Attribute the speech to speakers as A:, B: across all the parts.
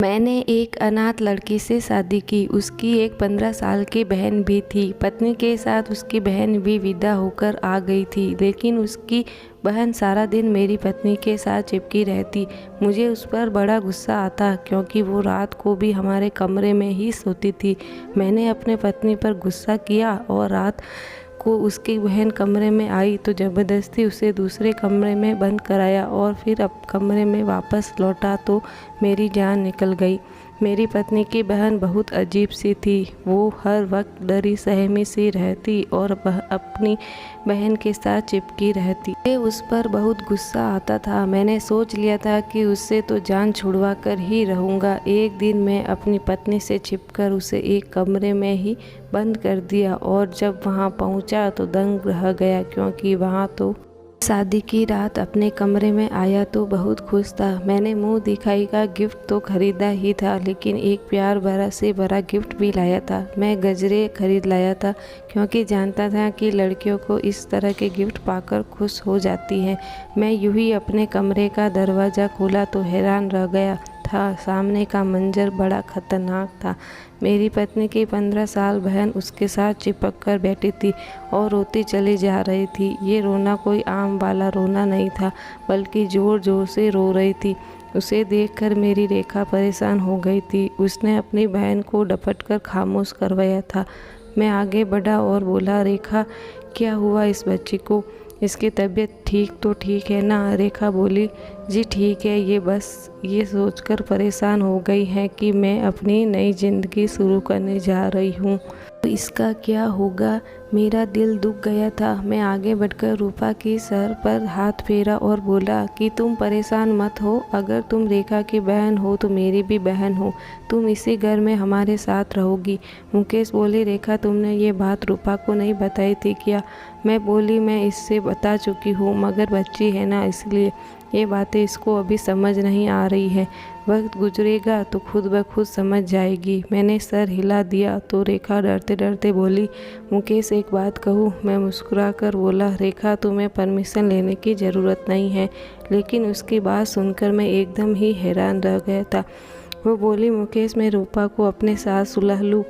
A: मैंने एक अनाथ लड़की से शादी की। उसकी एक 15 साल की बहन भी थी। पत्नी के साथ उसकी बहन भी विदा होकर आ गई थी, लेकिन उसकी बहन सारा दिन मेरी पत्नी के साथ चिपकी रहती। मुझे उस पर बड़ा गुस्सा आता, क्योंकि वो रात को भी हमारे कमरे में ही सोती थी। मैंने अपने पत्नी पर गुस्सा किया और रात को उसकी बहन कमरे में आई तो ज़बरदस्ती उसे दूसरे कमरे में बंद कराया और फिर अब कमरे में वापस लौटा तो मेरी जान निकल गई। मेरी पत्नी की बहन बहुत अजीब सी थी। वो हर वक्त डरी सहमी सी रहती और अपनी बहन के साथ चिपकी रहती। मुझे उस पर बहुत गुस्सा आता था। मैंने सोच लिया था कि उससे तो जान छुड़वा कर ही रहूँगा। एक दिन मैं अपनी पत्नी से छिपकर उसे एक कमरे में ही बंद कर दिया और जब वहाँ पहुँचा तो दंग रह गया, क्योंकि वहाँ तो शादी की रात अपने कमरे में आया तो बहुत खुश था। मैंने मुंह दिखाई का गिफ्ट तो खरीदा ही था, लेकिन एक प्यार भरा से भरा गिफ्ट भी लाया था। मैं गजरे खरीद लाया था, क्योंकि जानता था कि लड़कियों को इस तरह के गिफ्ट पाकर खुश हो जाती हैं। मैं यूं ही अपने कमरे का दरवाज़ा खोला तो हैरान रह गया था। सामने का मंजर बड़ा खतरनाक था। मेरी पत्नी की 15 साल बहन उसके साथ चिपक कर बैठी थी और रोती चली जा रही थी। ये रोना कोई आम वाला रोना नहीं था, बल्कि ज़ोर ज़ोर से रो रही थी। उसे देखकर मेरी रेखा परेशान हो गई थी। उसने अपनी बहन को डपट कर खामोश करवाया था। मैं आगे बढ़ा और बोला, रेखा, क्या हुआ इस बच्ची को? इसकी तबीयत ठीक है ना? रेखा बोली, जी ठीक है, ये बस ये सोचकर परेशान हो गई है कि मैं अपनी नई ज़िंदगी शुरू करने जा रही हूँ, तो इसका क्या होगा। मेरा दिल दुख गया था। मैं आगे बढ़कर रूपा की सर पर हाथ फेरा और बोला कि तुम परेशान मत हो। अगर तुम रेखा की बहन हो तो मेरी भी बहन हो। तुम इसी घर में हमारे साथ रहोगी। मुकेश बोली, रेखा, तुमने ये बात रूपा को नहीं बताई थी क्या? मैं बोली, मैं इससे बता चुकी हूँ, मगर बच्ची है ना, इसलिए ये बातें इसको अभी समझ नहीं आ रही है। वक्त गुजरेगा तो खुद ब खुद समझ जाएगी। मैंने सर हिला दिया तो रेखा डरते डरते बोली, मुकेश, एक बात कहूँ? मैं मुस्कुराकर बोला, रेखा, तुम्हें परमिशन लेने की ज़रूरत नहीं है। लेकिन उसकी बात सुनकर मैं एकदम ही हैरान रह गया था। वो बोली, मुकेश, मैं रूपा को अपने साथ सुलह लूँ?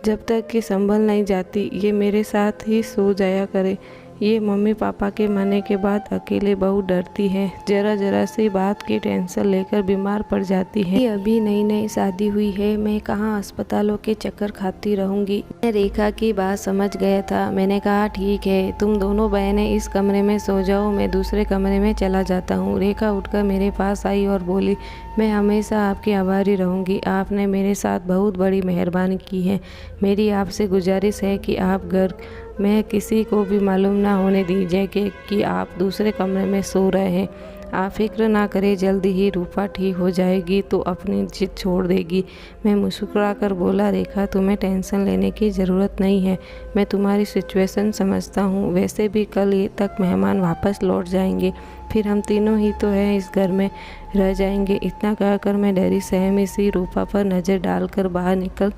A: जब तक कि संभल नहीं जाती, ये मेरे साथ ही सो जाया करे। ये मम्मी पापा के मरने के बाद अकेले बहुत डरती है। जरा जरा सी बात की टेंशन लेकर बीमार पड़ जाती है। अभी नई नई शादी हुई है, मैं कहाँ अस्पतालों के चक्कर खाती रहूँगी। मैं रेखा की बात समझ गया था। मैंने कहा, ठीक है, तुम दोनों बहनें इस कमरे में सो जाओ, मैं दूसरे कमरे में चला जाता हूँ। रेखा उठकर मेरे पास आई और बोली, मैं हमेशा आपकी आभारी रहूँगी। आपने मेरे साथ बहुत बड़ी मेहरबानी की है। मेरी आपसे गुजारिश है कि आप घर में किसी को भी मालूम ना होने दीजिए कि आप दूसरे कमरे में सो रहे हैं। आप फिक्र ना करें, जल्दी ही रूपा ठीक हो जाएगी तो अपनी जिद छोड़ देगी। मैं मुस्कुरा कर बोला, रेखा, तुम्हें टेंशन लेने की ज़रूरत नहीं है। मैं तुम्हारी सिचुएशन समझता हूँ। वैसे भी कल ये तक मेहमान वापस लौट जाएंगे, फिर हम तीनों ही तो हैं इस घर में रह जाएंगे। इतना कहकर मैं डरी सहमी सी रूपा पर नज़र डालकर बाहर निकल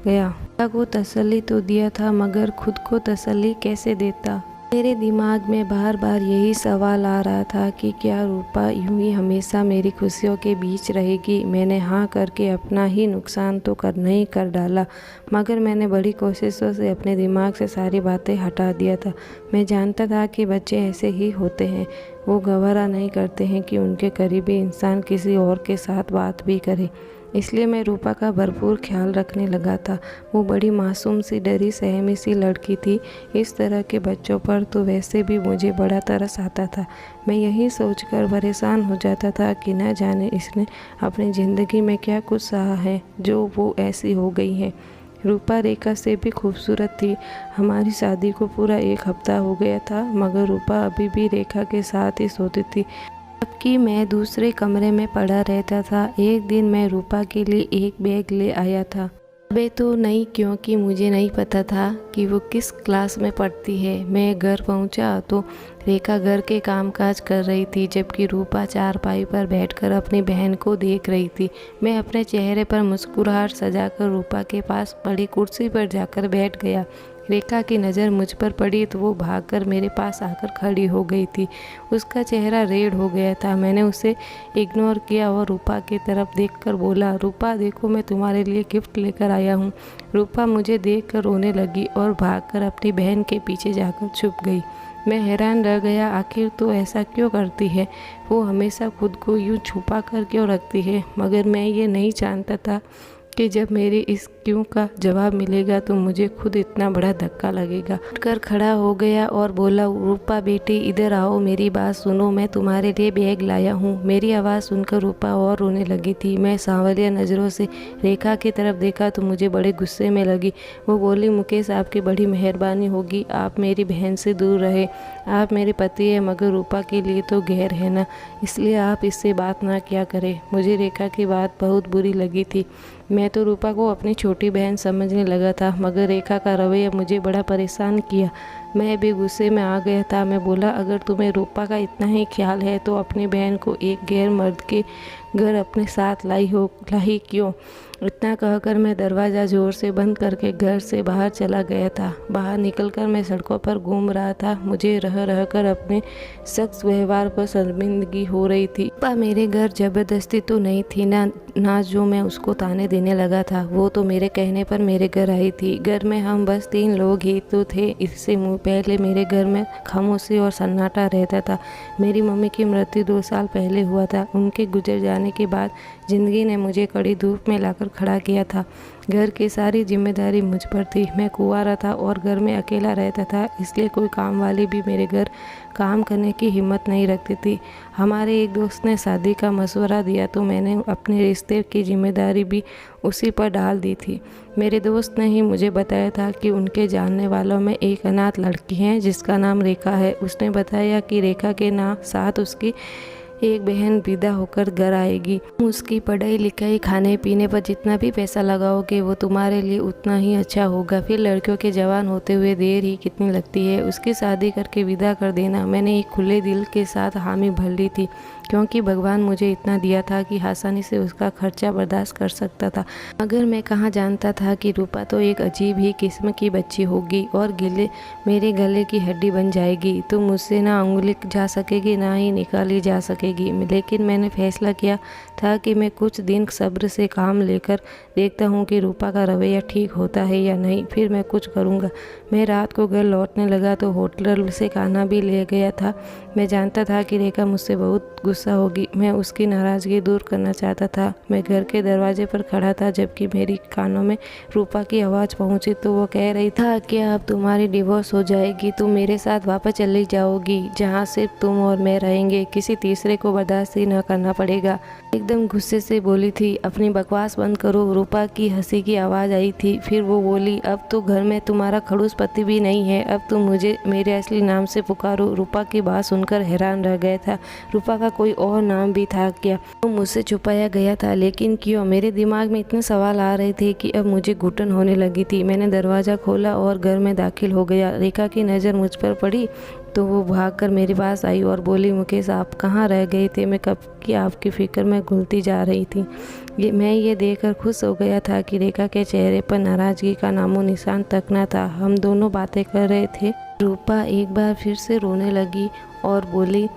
A: गया। रूपा को तसल्ली तो दिया था, मगर खुद को तसल्ली कैसे देता? मेरे दिमाग में बार बार यही सवाल आ रहा था कि क्या रूपा यूं ही हमेशा मेरी खुशियों के बीच रहेगी। मैंने हाँ करके अपना ही नुकसान तो नहीं कर डाला, मगर मैंने बड़ी कोशिशों से अपने दिमाग से सारी बातें हटा दिया था। मैं जानता था कि बच्चे ऐसे ही होते हैं। वो गवारा नहीं करते हैं कि उनके करीबी इंसान किसी और के साथ बात भी करे। इसलिए मैं रूपा का भरपूर ख्याल रखने लगा था। वो बड़ी मासूम सी डरी सहमी सी लड़की थी। इस तरह के बच्चों पर तो वैसे भी मुझे बड़ा तरस आता था। मैं यही सोचकर परेशान हो जाता था कि न जाने इसने अपनी ज़िंदगी में क्या कुछ सहा है जो वो ऐसी हो गई है। रूपा रेखा से भी खूबसूरत थी। हमारी शादी को पूरा 1 हफ्ता हो गया था, मगर रूपा अभी भी रेखा के साथ ही सोती थी, जबकि मैं दूसरे कमरे में पड़ा रहता था। एक दिन मैं रूपा के लिए एक बैग ले आया था। वे तो नहीं, क्योंकि मुझे नहीं पता था कि वो किस क्लास में पढ़ती है। मैं घर पहुंचा तो रेखा घर के कामकाज कर रही थी, जबकि रूपा चारपाई पर बैठकर अपनी बहन को देख रही थी। मैं अपने चेहरे पर मुस्कुराहट सजाकर रूपा के पास बड़ी कुर्सी पर जाकर बैठ गया। रेखा की नज़र मुझ पर पड़ी तो वो भागकर मेरे पास आकर खड़ी हो गई थी। उसका चेहरा रेड हो गया था। मैंने उसे इग्नोर किया और रूपा की तरफ देखकर बोला, रूपा देखो, मैं तुम्हारे लिए गिफ्ट लेकर आया हूँ। रूपा मुझे देखकर रोने लगी और भागकर अपनी बहन के पीछे जाकर छुप गई। मैं हैरान रह गया, आखिर तो ऐसा क्यों करती है? वो हमेशा खुद को यूँ छुपा कर क्यों रखती है? मगर मैं ये नहीं जानता था कि जब मेरे इस क्यों का जवाब मिलेगा तो मुझे खुद इतना बड़ा धक्का लगेगा। उठकर खड़ा हो गया और बोला, रूपा बेटी इधर आओ, मेरी बात सुनो, मैं तुम्हारे लिए बैग लाया हूँ। मेरी आवाज़ सुनकर रूपा और रोने लगी थी। मैं सांवलिया नज़रों से रेखा की तरफ देखा तो मुझे बड़े गुस्से में लगी। वो बोली, मुकेश आपकी बड़ी मेहरबानी होगी, आप मेरी बहन से दूर रहे। आप मेरे पति है मगर रूपा के लिए तो गैर है ना, इसलिए आप इससे बात ना किया करें। मुझे रेखा की बात बहुत बुरी लगी थी। मैं तो रूपा को अपनी छोटी बहन समझने लगा था, मगर रेखा का रवैया मुझे बड़ा परेशान किया। मैं भी गुस्से में आ गया था। मैं बोला, अगर तुम्हें रूपा का इतना ही ख्याल है तो अपनी बहन को एक गैर मर्द के घर अपने साथ लाई क्यों? इतना कहकर मैं दरवाज़ा ज़ोर से बंद करके घर से बाहर चला गया था। बाहर निकलकर मैं सड़कों पर घूम रहा था। मुझे रह कर अपने सख्त व्यवहार पर शर्मिंदगी हो रही थी। रूपा मेरे घर ज़बरदस्ती तो नहीं थी ना जो मैं उसको ताने देने लगा था। वो तो मेरे कहने पर मेरे घर आई थी। घर में हम बस 3 लोग ही तो थे। इससे पहले मेरे घर में खामोशी और सन्नाटा रहता था। मेरी मम्मी की मृत्यु 2 साल पहले हुआ था। उनके गुजर जाने के बाद ज़िंदगी ने मुझे कड़ी धूप में लाकर खड़ा किया था। घर की सारी जिम्मेदारी मुझ पर थी। मैं कुंवारा था और घर में अकेला रहता था, इसलिए कोई काम वाली भी मेरे घर काम करने की हिम्मत नहीं रखती थी। हमारे एक दोस्त ने शादी का मशवरा दिया तो मैंने अपने रिश्ते की जिम्मेदारी भी उसी पर डाल दी थी। मेरे दोस्त ने ही मुझे बताया था कि उनके जानने वालों में एक अनाथ लड़की है जिसका नाम रेखा है। उसने बताया कि रेखा के साथ उसकी एक बहन विदा होकर घर आएगी। उसकी पढ़ाई लिखाई खाने पीने पर जितना भी पैसा लगाओगे वो तुम्हारे लिए उतना ही अच्छा होगा। फिर लड़कियों के जवान होते हुए देर ही कितनी लगती है, उसकी शादी करके विदा कर देना। मैंने एक खुले दिल के साथ हामी भर ली थी, क्योंकि भगवान मुझे इतना दिया था कि आसानी से उसका खर्चा बर्दाश्त कर सकता था। मगर मैं कहाँ जानता था कि रूपा तो एक अजीब ही किस्म की बच्ची होगी और मेरे गले की हड्डी बन जाएगी। तो मुझसे ना उंगली जा सकेगी ना ही निकाली जा सकेगी। लेकिन मैंने फैसला किया था कि मैं कुछ दिन सब्र से काम लेकर देखता हूँ कि रूपा का रवैया ठीक होता है या नहीं, फिर मैं कुछ करूँगा। मैं रात को घर लौटने लगा तो होटल से खाना भी ले गया था। मैं जानता था कि रेखा मुझसे बहुत गुस्सा होगी। मैं उसकी नाराज़गी दूर करना चाहता था। मैं घर के दरवाजे पर खड़ा था जबकि मेरी कानों में रूपा की आवाज़ पहुंची तो वो कह रही था कि अब तुम्हारी डिवोर्स हो जाएगी, तुम मेरे साथ वापस चली जाओगी जहां सिर्फ तुम और मैं रहेंगे, किसी तीसरे को बर्दाश्त ही न करना पड़ेगा। एकदम गुस्से से बोली थी, अपनी बकवास बंद करो। रूपा की हंसी की आवाज़ आई थी। फिर वो बोली, अब तो घर में तुम्हारा खड़ूस पति भी नहीं है, अब तुम मुझे मेरे असली नाम से पुकारो। रूपा की बात सुनकर हैरान रह गया था। रूपा का कोई और नाम भी था क्या? वो मुझसे छुपाया गया था, लेकिन क्यों? मेरे दिमाग में इतने सवाल आ रहे थे कि अब मुझे घुटन होने लगी थी। मैंने दरवाज़ा खोला और घर में दाखिल हो गया। रेखा की नज़र मुझ पर पड़ी तो वो भागकर मेरे पास आई और बोली, मुकेश आप कहाँ रह गए थे? मैं कब की आपकी फ़िक्र में घुलती जा रही थी। मैं ये देखकर खुश हो गया था कि रेखा के चेहरे पर नाराज़गी का नामो निशान तक न था। हम दोनों बातें कर रहे थे। रूपा एक बार फिर से रोने लगी और बोली,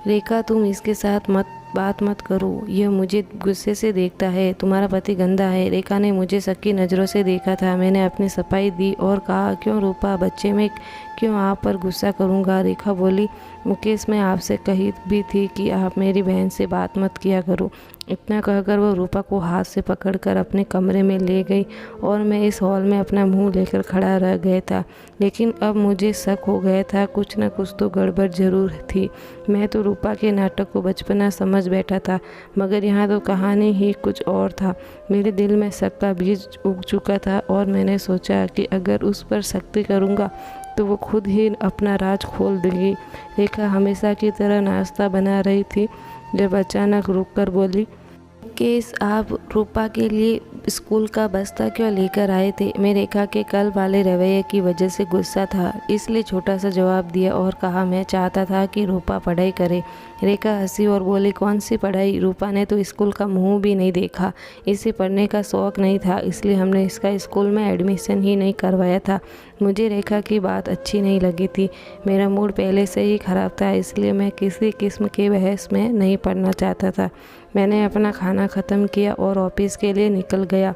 A: रेखा तुम इसके साथ बात मत करो, यह मुझे गुस्से से देखता है, तुम्हारा पति गंदा है। रेखा ने मुझे शक्की नज़रों से देखा था। मैंने अपनी सफाई दी और कहा, क्यों रूपा, बच्चे में क्यों आप पर गुस्सा करूँगा? रेखा बोली, मुकेश मैं आपसे कही भी थी कि आप मेरी बहन से बात मत किया करो। इतना कहकर वो रूपा को हाथ से पकड़कर अपने कमरे में ले गई और मैं इस हॉल में अपना मुंह लेकर खड़ा रह गया था। लेकिन अब मुझे शक हो गया था, कुछ न कुछ तो गड़बड़ जरूर थी। मैं तो रूपा के नाटक को बचपना समझ बैठा था, मगर यहाँ तो कहानी ही कुछ और था। मेरे दिल में शक का बीज उग चुका था और मैंने सोचा कि अगर उस पर सख्ती करूँगा तो वो खुद ही अपना राज खोल देगी। रेखा हमेशा की तरह नाश्ता बना रही थी जब अचानक रुककर बोली, केस आप रूपा के लिए स्कूल का बस्ता क्यों लेकर आए थे? मैं रेखा के कल वाले रवैये की वजह से गुस्सा था, इसलिए छोटा सा जवाब दिया और कहा मैं चाहता था कि रूपा पढ़ाई करे। रेखा हंसी और बोली कौन सी पढ़ाई? रूपा ने तो स्कूल का मुंह भी नहीं देखा। इसे पढ़ने का शौक़ नहीं था, इसलिए हमने इसका स्कूल में एडमिशन ही नहीं करवाया था। मुझे रेखा की बात अच्छी नहीं लगी थी। मेरा मूड पहले से ही ख़राब था, इसलिए मैं किसी किस्म की बहस में नहीं पड़ना चाहता था। मैंने अपना खाना ख़त्म किया और ऑफिस के लिए निकल गया,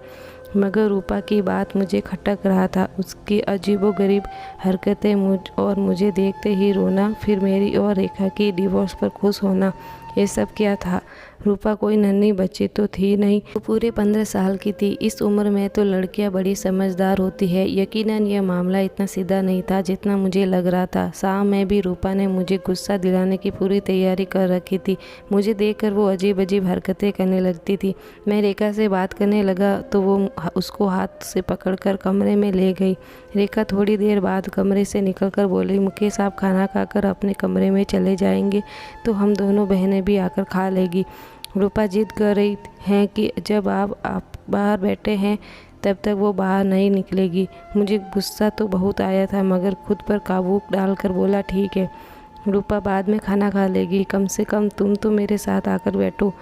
A: मगर रूपा की बात मुझे खटक रहा था। उसकी अजीबोगरीब हरकतें मुझे देखते ही रोना, फिर मेरी और रेखा की डिवोर्स पर खुश होना, ये सब क्या था? रूपा कोई नन्ही बच्ची तो थी नहीं, वो पूरे 15 साल की थी। इस उम्र में तो लड़कियां बड़ी समझदार होती है। यकीनन यह मामला इतना सीधा नहीं था जितना मुझे लग रहा था। शाम में भी रूपा ने मुझे गुस्सा दिलाने की पूरी तैयारी कर रखी थी। मुझे देखकर वो अजीब अजीब हरकतें करने लगती थी। मैं रेखा से बात करने लगा तो वो उसको हाथ से पकड़कर कमरे में ले गई। रेखा थोड़ी देर बाद कमरे से निकलकर बोली मुकेश आप खाना खाकर अपने कमरे में चले जाएंगे तो हम दोनों बहनें भी आकर खा लेगी। रूपा जिद कर रही हैं कि जब आप बाहर बैठे हैं तब तक वो बाहर नहीं निकलेगी। मुझे गुस्सा तो बहुत आया था, मगर खुद पर काबू डालकर बोला ठीक है, रूपा बाद में खाना खा लेगी, कम से कम तुम तो मेरे साथ आकर बैठो,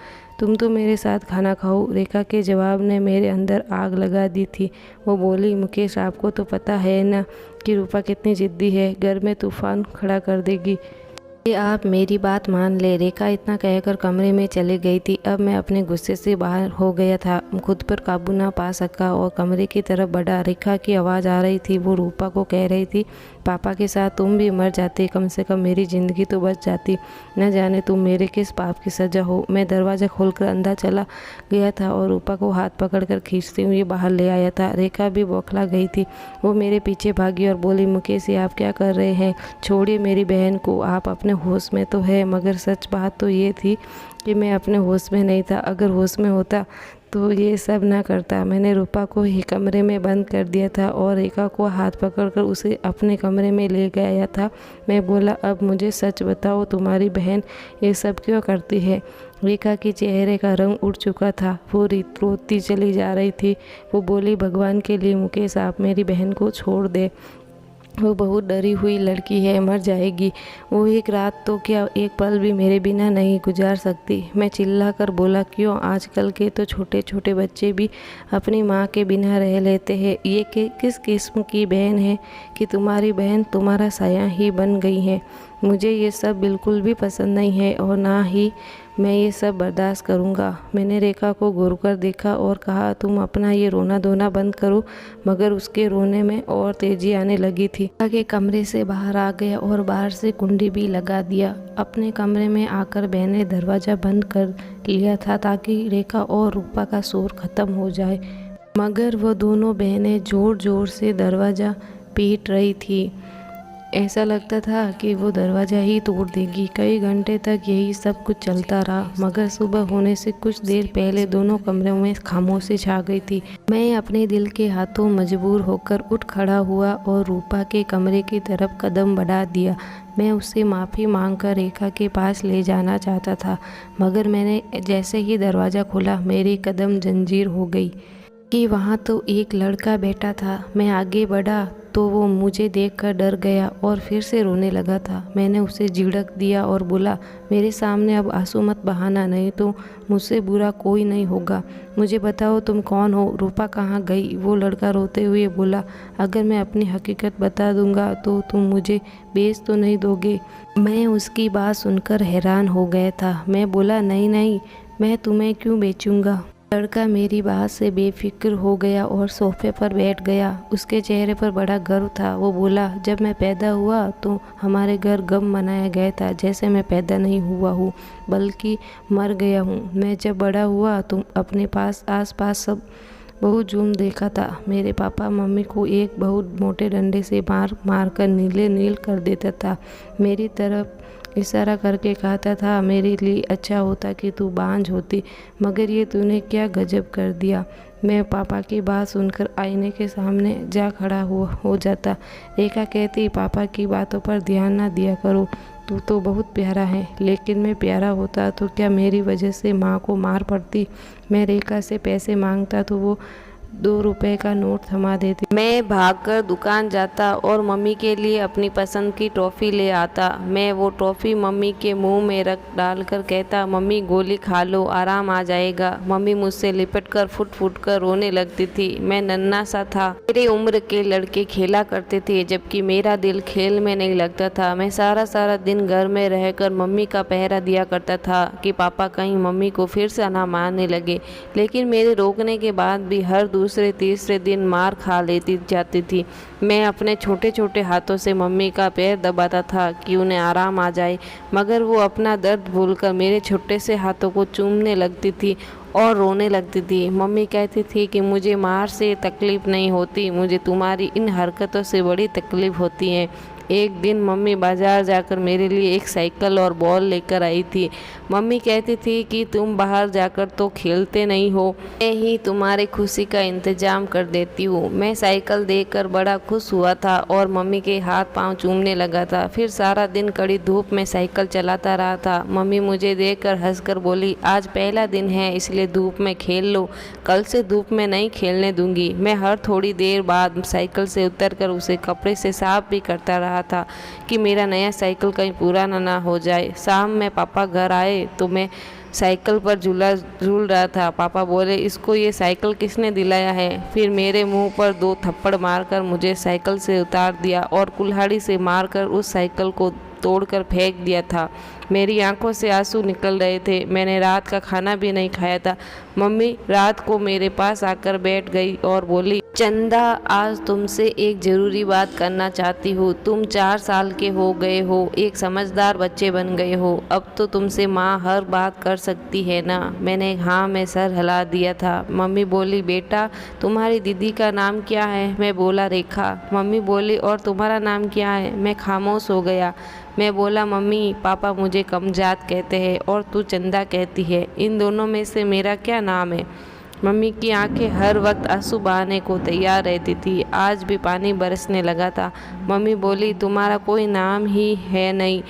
A: तुम तो मेरे साथ खाना खाओ। रेखा के जवाब ने मेरे अंदर आग लगा दी थी। वो बोली मुकेश आपको तो पता है ना कि रूपा कितनी ज़िद्दी है, घर में तूफान खड़ा कर देगी। ये आप मेरी बात मान ले। रेखा इतना कहकर कमरे में चली गई थी। अब मैं अपने गुस्से से बाहर हो गया था, खुद पर काबू ना पा सका और कमरे की तरफ बढ़ा। रेखा की आवाज़ आ रही थी, वो रूपा को कह रही थी पापा के साथ तुम भी मर जाती, कम से कम मेरी ज़िंदगी तो बच जाती, न जाने तुम मेरे किस पाप की सज़ा हो। मैं दरवाज़ा खोलकर अंदर चला गया था और रूपा को हाथ पकड़कर खींचते हुए बाहर ले आया था। रेखा भी बौखला गई थी, वो मेरे पीछे भागी और बोली मुकेश आप क्या कर रहे हैं? छोड़िए मेरी बहन को, आप अपने होश में तो है। मगर सच बात तो ये थी कि मैं अपने होश में नहीं था। अगर होश में होता तो ये सब ना करता। मैंने रूपा को ही कमरे में बंद कर दिया था और रेखा को हाथ पकड़कर उसे अपने कमरे में ले गया था। मैं बोला अब मुझे सच बताओ, तुम्हारी बहन ये सब क्यों करती है? रेखा के चेहरे का रंग उड़ चुका था, वो रोती चली जा रही थी। वो बोली भगवान के लिए मुकेश आप मेरी बहन को छोड़ दे, वो बहुत डरी हुई लड़की है, मर जाएगी। वो एक रात तो क्या एक पल भी मेरे बिना नहीं गुजार सकती। मैं चिल्लाकर बोला क्यों? आजकल के तो छोटे छोटे बच्चे भी अपनी माँ के बिना रह लेते हैं। ये किस किस्म की बहन है कि तुम्हारी बहन तुम्हारा साया ही बन गई है? मुझे ये सब बिल्कुल भी पसंद नहीं है और ना ही मैं ये सब बर्दाश्त करूँगा। मैंने रेखा को घूर कर देखा और कहा तुम अपना ये रोना धोना बंद करो, मगर उसके रोने में और तेजी आने लगी थी। आगे कमरे से बाहर आ गया और बाहर से कुंडी भी लगा दिया। अपने कमरे में आकर बहने दरवाज़ा बंद कर लिया था ताकि रेखा और रूपा का शोर ख़त्म हो जाए, मगर वो दोनों बहनें ज़ोर ज़ोर से दरवाज़ा पीट रही थी। ऐसा लगता था कि वो दरवाज़ा ही तोड़ देगी। कई घंटे तक यही सब कुछ चलता रहा, मगर सुबह होने से कुछ देर पहले दोनों कमरों में खामोशी छा गई थी। मैं अपने दिल के हाथों मजबूर होकर उठ खड़ा हुआ और रूपा के कमरे की तरफ कदम बढ़ा दिया। मैं उससे माफ़ी मांगकर रेखा के पास ले जाना चाहता था, मगर मैंने जैसे ही दरवाज़ा खोला मेरी कदम जंजीर हो गई कि वहाँ तो एक लड़का बैठा था। मैं आगे बढ़ा तो वो मुझे देखकर डर गया और फिर से रोने लगा था। मैंने उसे झिड़क दिया और बोला मेरे सामने अब आंसू मत बहाना, नहीं तो मुझसे बुरा कोई नहीं होगा। मुझे बताओ तुम कौन हो? रूपा कहाँ गई? वो लड़का रोते हुए बोला अगर मैं अपनी हकीकत बता दूंगा तो तुम मुझे बेच तो नहीं दोगे? मैं उसकी बात सुनकर हैरान हो गया था। मैं बोला नहीं नहीं, मैं तुम्हें क्यों बेचूंगा? लड़का मेरी बात से बेफिक्र हो गया और सोफे पर बैठ गया। उसके चेहरे पर बड़ा गर्व था। वो बोला जब मैं पैदा हुआ तो हमारे घर गम मनाया गया था, जैसे मैं पैदा नहीं हुआ हूँ बल्कि मर गया हूँ। मैं जब बड़ा हुआ तो अपने आस-पास सब बहुत जुर्म देखा था। मेरे पापा मम्मी को एक बहुत मोटे डंडे से मार कर नीले नील कर देता था। मेरी तरफ इशारा करके कहता था मेरे लिए अच्छा होता कि तू बांझ होती, मगर ये तूने क्या गजब कर दिया। मैं पापा की बात सुनकर आईने के सामने जा खड़ा हो जाता। रेखा कहती पापा की बातों पर ध्यान ना दिया करो, तू तो बहुत प्यारा है, लेकिन मैं प्यारा होता तो क्या मेरी वजह से माँ को मार पड़ती? मैं रेखा से पैसे मांगता तो वो 2 रुपए का नोट थमा देती। मैं भागकर दुकान जाता और मम्मी के लिए अपनी पसंद की टॉफ़ी ले आता। मैं वो टॉफ़ी मम्मी के मुंह में रख डालकर कहता, मम्मी गोली खा लो, आराम आ जाएगा। मम्मी मुझसे लिपट कर फुट फुट कर रोने लगती थी। मैं नन्हा सा था। मेरे उम्र के लड़के खेला करते थे, जबकि मेरा दिल खेल में नहीं लगता था। मैं सारा सारा दिन घर में रहकर मम्मी का पहरा दिया करता था कि पापा कहीं मम्मी को फिर से ना मारने लगे। लेकिन मेरे रोकने के बाद भी हर दूसरे तीसरे दिन मार खा लेती जाती थी। मैं अपने छोटे छोटे हाथों से मम्मी का पैर दबाता था कि उन्हें आराम आ जाए, मगर वो अपना दर्द भूलकर मेरे छोटे से हाथों को चूमने लगती थी और रोने लगती थी। मम्मी कहती थी कि मुझे मार से तकलीफ़ नहीं होती, मुझे तुम्हारी इन हरकतों से बड़ी तकलीफ़ होती है। एक दिन मम्मी बाज़ार जाकर मेरे लिए एक साइकिल और बॉल लेकर आई थी। मम्मी कहती थी कि तुम बाहर जाकर तो खेलते नहीं हो, मैं ही तुम्हारी खुशी का इंतज़ाम कर देती हूँ। मैं साइकिल देखकर बड़ा खुश हुआ था और मम्मी के हाथ पांव चूमने लगा था। फिर सारा दिन कड़ी धूप में साइकिल चलाता रहा था। मम्मी मुझे देखकर हंसकर बोली, आज पहला दिन है इसलिए धूप में खेल लो, कल से धूप में नहीं खेलने दूंगी। मैं हर थोड़ी देर बाद साइकिल से उतरकर उसे कपड़े से साफ भी करता रहा था कि मेरा नया साइकिल कहीं पुराना ना हो जाए। शाम में पापा घर आए तो मैं साइकिल पर झूल रहा था। पापा बोले, इसको ये साइकिल किसने दिलाया है? फिर मेरे मुंह पर 2 थप्पड़ मारकर मुझे साइकिल से उतार दिया और कुल्हाड़ी से मारकर उस साइकिल को तोड़कर फेंक दिया था। मेरी आंखों से आंसू निकल रहे थे। मैंने रात का खाना भी नहीं खाया था। मम्मी रात को मेरे पास आकर बैठ गई और बोली, चंदा, आज तुमसे एक ज़रूरी बात करना चाहती हूँ। तुम 4 साल के हो गए हो, एक समझदार बच्चे बन गए हो, अब तो तुमसे माँ हर बात कर सकती है ना? मैंने हाँ में सर हिला दिया था। मम्मी बोली, बेटा तुम्हारी दीदी का नाम क्या है? मैं बोला, रेखा। मम्मी बोली, और तुम्हारा नाम क्या है? मैं खामोश हो गया। मैं बोला, मम्मी पापा मुझे कमजात कहते हैं और तू चंदा कहती है, इन दोनों में से मेरा क्या नाम है? मम्मी की आंखें हर वक्त आंसू बहाने को तैयार रहती थी। आज भी पानी बरसने लगा था। मम्मी बोली, तुम्हारा कोई नाम ही है नहीं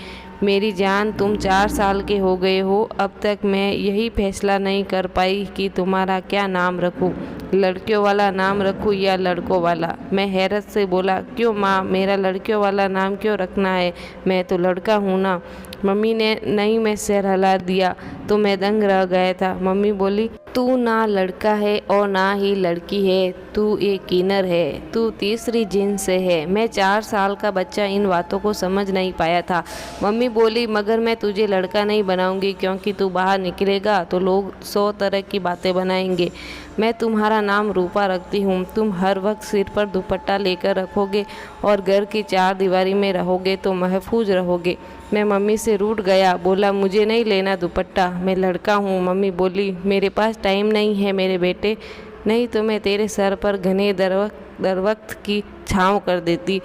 A: मेरी जान, तुम 4 साल के हो गए हो, अब तक मैं यही फैसला नहीं कर पाई कि तुम्हारा क्या नाम रखूं, लड़कियों वाला नाम रखूं या लड़कों वाला। मैं हैरत से बोला, क्यों माँ, मेरा लड़कियों वाला नाम क्यों रखना है? मैं तो लड़का हूँ ना। मम्मी ने नहीं में सिर हिला दिया तो मैं दंग रह गया था। मम्मी बोली, तू ना लड़का है और ना ही लड़की है, तू एक किन्नर है, तू तीसरी जिन्स से है। मैं 4 साल का बच्चा इन बातों को समझ नहीं पाया था। मम्मी बोली, मगर मैं तुझे लड़का नहीं बनाऊंगी, क्योंकि तू बाहर निकलेगा तो लोग 100 तरह की बातें बनाएंगे। मैं तुम्हारा नाम रूपा रखती हूँ। तुम हर वक्त सिर पर दुपट्टा लेकर रखोगे और घर की 4 दीवारी में रहोगे तो महफूज रहोगे। मैं मम्मी से रूठ गया, बोला, मुझे नहीं लेना दुपट्टा, मैं लड़का हूँ। मम्मी बोली, मेरे पास टाइम नहीं है मेरे बेटे, नहीं तो मैं तेरे सर पर घने दरवक्त की छाँव कर देती,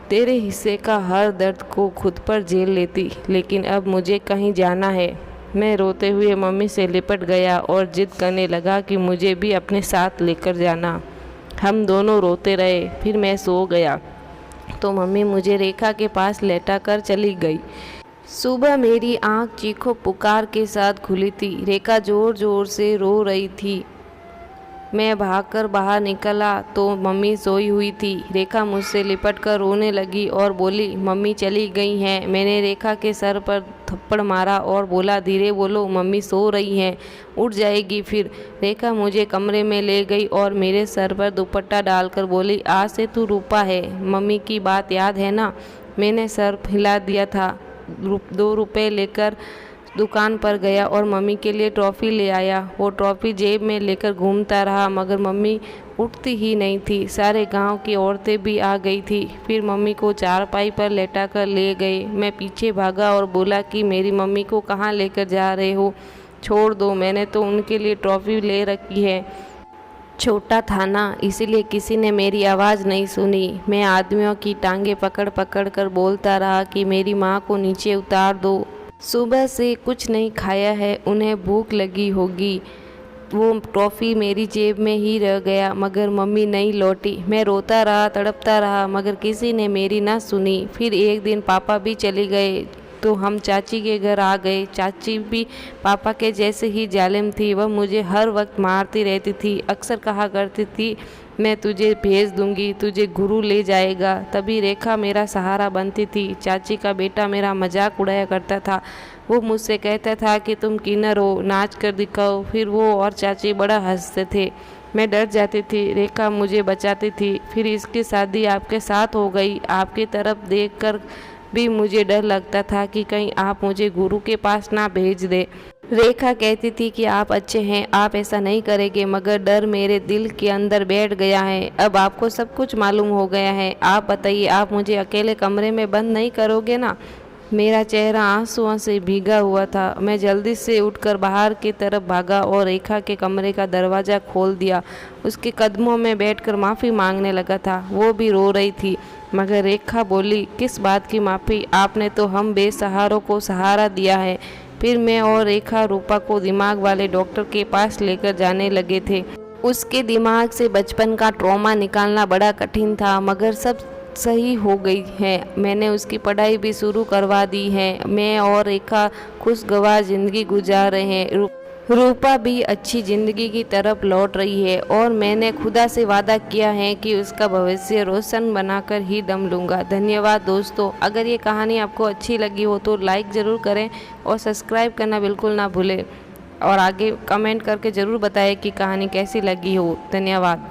A: तेरे हिस्से का हर दर्द को खुद पर झेल लेती, लेकिन अब मुझे कहीं जाना है। मैं रोते हुए मम्मी से लिपट गया और जिद करने लगा कि मुझे भी अपने साथ लेकर जाना। हम दोनों रोते रहे। फिर मैं सो गया तो मम्मी मुझे रेखा के पास लेटा कर चली गई। सुबह मेरी आंख चीखों पुकार के साथ खुली थी। रेखा जोर जोर से रो रही थी। मैं भागकर बाहर निकला तो मम्मी सोई हुई थी। रेखा मुझसे लिपटकर रोने लगी और बोली, मम्मी चली गई हैं। मैंने रेखा के सर पर थप्पड़ मारा और बोला, धीरे बोलो, मम्मी सो रही हैं, उठ जाएगी फिर। रेखा मुझे कमरे में ले गई और मेरे सर पर दुपट्टा डालकर बोली, आज से तू रूपा है, मम्मी की बात याद है ना? मैंने सर हिला दिया था। 2 रुपए लेकर दुकान पर गया और मम्मी के लिए ट्रॉफ़ी ले आया। वो ट्रॉफ़ी जेब में लेकर घूमता रहा, मगर मम्मी उठती ही नहीं थी। सारे गांव की औरतें भी आ गई थी। फिर मम्मी को चारपाई पर लेटा कर ले गए। मैं पीछे भागा और बोला कि मेरी मम्मी को कहाँ लेकर जा रहे हो? छोड़ दो, मैंने तो उनके लिए ट्रॉफ़ी ले रखी है। छोटा था ना, इसीलिए किसी ने मेरी आवाज़ नहीं सुनी। मैं आदमियों की टांगें पकड़ पकड़ कर बोलता रहा कि मेरी माँ को नीचे उतार दो, सुबह से कुछ नहीं खाया है, उन्हें भूख लगी होगी। वो ट्रॉफ़ी मेरी जेब में ही रह गया, मगर मम्मी नहीं लौटी। मैं रोता रहा, तड़पता रहा, मगर किसी ने मेरी ना सुनी। फिर एक दिन पापा भी चले गए। तो हम चाची के घर आ गए। चाची भी पापा के जैसे ही जालिम थी। वह मुझे हर वक्त मारती रहती थी। अक्सर कहा करती थी, मैं तुझे भेज दूंगी, तुझे गुरु ले जाएगा। तभी रेखा मेरा सहारा बनती थी। चाची का बेटा मेरा मजाक उड़ाया करता था। वो मुझसे कहता था कि तुम किन्नर हो, नाच कर दिखाओ। फिर वो और चाची बड़ा हंसते थे। मैं डर जाती थी। रेखा मुझे बचाती थी। फिर इसकी शादी आपके साथ हो गई। आपकी तरफ देखकर भी मुझे डर लगता था कि कहीं आप मुझे गुरु के पास ना भेज दे। रेखा कहती थी कि आप अच्छे हैं, आप ऐसा नहीं करेंगे, मगर डर मेरे दिल के अंदर बैठ गया है। अब आपको सब कुछ मालूम हो गया है। आप बताइए, आप मुझे अकेले कमरे में बंद नहीं करोगे ना? मेरा चेहरा आंसुओं से भीगा हुआ था। मैं जल्दी से उठकर बाहर की तरफ भागा और रेखा के कमरे का दरवाज़ा खोल दिया। उसके कदमों में बैठकर माफ़ी मांगने लगा था। वो भी रो रही थी। मगर रेखा बोली, किस बात की माफ़ी? आपने तो हम बेसहारों को सहारा दिया है। फिर मैं और रेखा रूपा को दिमाग वाले डॉक्टर के पास लेकर जाने लगे थे। उसके दिमाग से बचपन का ट्रॉमा निकालना बड़ा कठिन था, मगर सब सही हो गई है। मैंने उसकी पढ़ाई भी शुरू करवा दी है। मैं और रेखा खुशगवार ज़िंदगी गुजार रहे हैं। रूपा भी अच्छी ज़िंदगी की तरफ लौट रही है और मैंने खुदा से वादा किया है कि उसका भविष्य रोशन बनाकर ही दम लूँगा। धन्यवाद दोस्तों। अगर ये कहानी आपको अच्छी लगी हो तो लाइक ज़रूर करें और सब्सक्राइब करना बिल्कुल ना भूलें, और आगे कमेंट करके ज़रूर बताएं कि कहानी कैसी लगी हो। धन्यवाद।